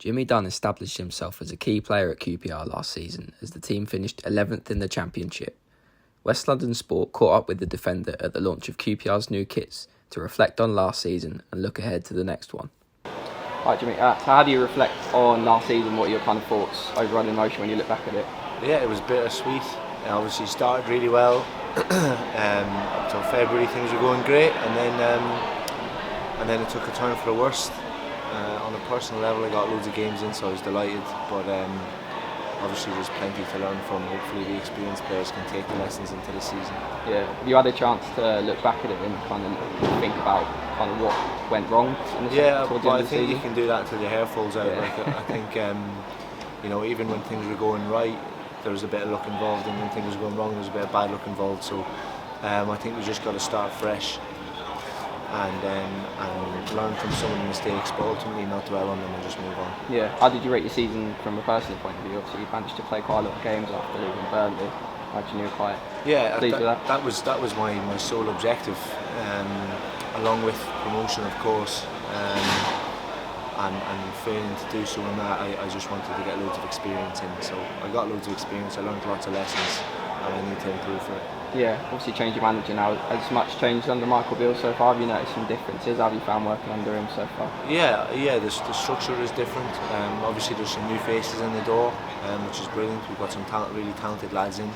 Jimmy Dunne established himself as a key player at QPR last season as the team finished 11th in the Championship. West London Sport caught up with the defender at the launch of QPR's new kits to reflect on last season and look ahead to the next one. Right, Jimmy, so how do you reflect on last season? What are your kind of thoughts overall emotion when you look back at it? Yeah, it was bittersweet. It obviously started really well. Up till February things were going great, and then it took a turn for the worst. On a personal level, I got loads of games in, so I was delighted. But obviously, there's plenty to learn from. Hopefully, the experienced players can take the lessons into the season. Yeah, have you had a chance to look back at it and kind of think about kind of what went wrong? I think you can do that until your hair falls out. Yeah. I think even when things were going right, there was a bit of luck involved, and when things were going wrong, there was a bit of bad luck involved. So I think we just got to start fresh and learn from some of the mistakes, but ultimately not dwell on them and just move on. Yeah. How did you rate your season from a personal point of view? Obviously, you managed to play quite a lot of games after leaving Burnley. Imagine you were quite pleased with that. That was my sole objective, along with promotion, of course. And failing to do so in that, I just wanted to get loads of experience in. So I got loads of experience, I learned lots of lessons, and I need to improve for it. Yeah, obviously changed your manager now. Has much changed under Mark Beale so far? Have you noticed some differences? How have you found working under him so far? Yeah, the structure is different. Obviously there's some new faces in the door, which is brilliant. We've got some really talented lads in.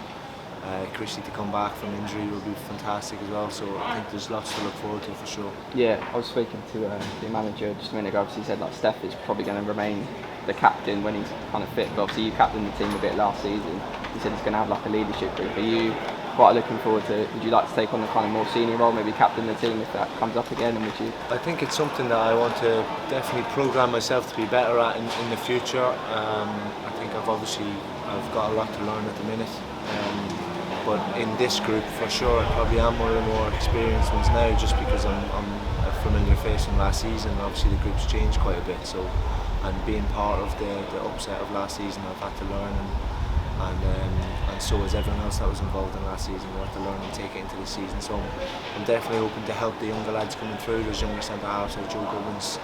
Chrissy to come back from injury will be fantastic as well, so I think there's lots to look forward to for sure. Yeah, I was speaking to the manager just a minute ago. Obviously he said Steph is probably going to remain the captain when he's kind of fit, but obviously you captained the team a bit last season. He said he's going to have a leadership group. Are you quite looking forward to would you like to take on the kind of more senior role, maybe captain the team if that comes up again? And would you? I think it's something that I want to definitely programme myself to be better at in the future. I think I've got a lot to learn at the minute. But in this group, for sure, I probably am one of the more experienced ones now, just because I'm a familiar face from last season. Obviously, the group's changed quite a bit, so and being part of the upset of last season, I've had to learn, and so has everyone else that was involved in last season. We have to learn and take it into this season. So I'm definitely hoping to help the younger lads coming through. There's younger centre halves like Joe Gubbins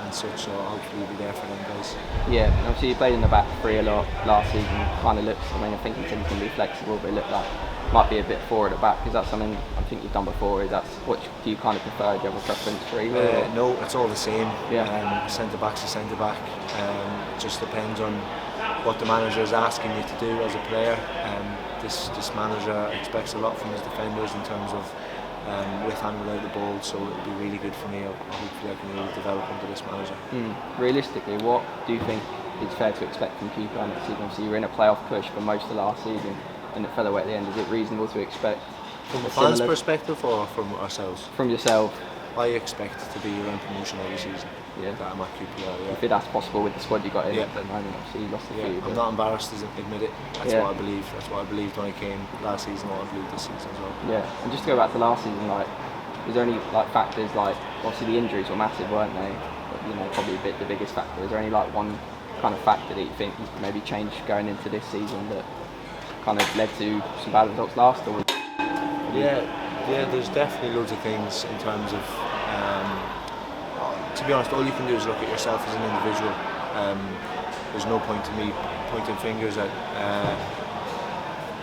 and such, so hopefully we'll be there for them guys. Yeah, obviously you played in the back three a lot last season. Kind of looks, I think the team can be flexible, but it looked like might be a bit forward at back. Is that something I think you've done before? Is that what do you kind of prefer? Do you have a preference for either? No, it's all the same. Yeah. Centre back's a centre back. It just depends on what the manager is asking you to do as a player. This manager expects a lot from his defenders in terms of with and without the ball, so it'll be really good for me. Hopefully I can really develop under this manager. Realistically, what do you think is fair to expect from QPR next season? Obviously you were in a playoff push for most of last season and it fell away at the end. Is it reasonable to expect from a fans' perspective or from ourselves? From yourself. I expect it to be around promotion every season. Yeah. That I'm at QPR. Yeah. If that's possible with the squad you got in at the moment, obviously you lost a few. I'm not embarrassed to admit it. That's what I believe. That's what I believed when I came last season. What I believe this season as well. Yeah. And just to go back to last season, was there any factors obviously the injuries were massive, weren't they? But, probably the biggest factor. Is there any one kind of factor that you think you could maybe change going into this season that kind of led to some bad results last? Or yeah, there's definitely loads of things in terms of. To be honest, all you can do is look at yourself as an individual. There's no point to me pointing fingers at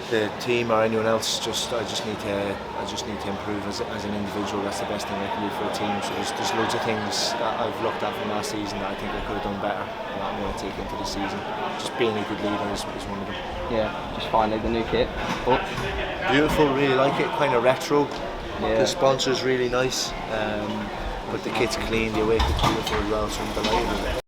the team or anyone else. I just need to improve as an individual. That's the best thing I can do for a team. So there's loads of things that I've looked at from last season that I think I could have done better, and that I'm going to take into the season. Just being a good leader is one of them. Yeah, just finally the new kit. Beautiful, really like it. Kind of retro. Yeah. The sponsor's really nice. But the kit's clean, the away kit's beautiful as well, so I'm delighted with it.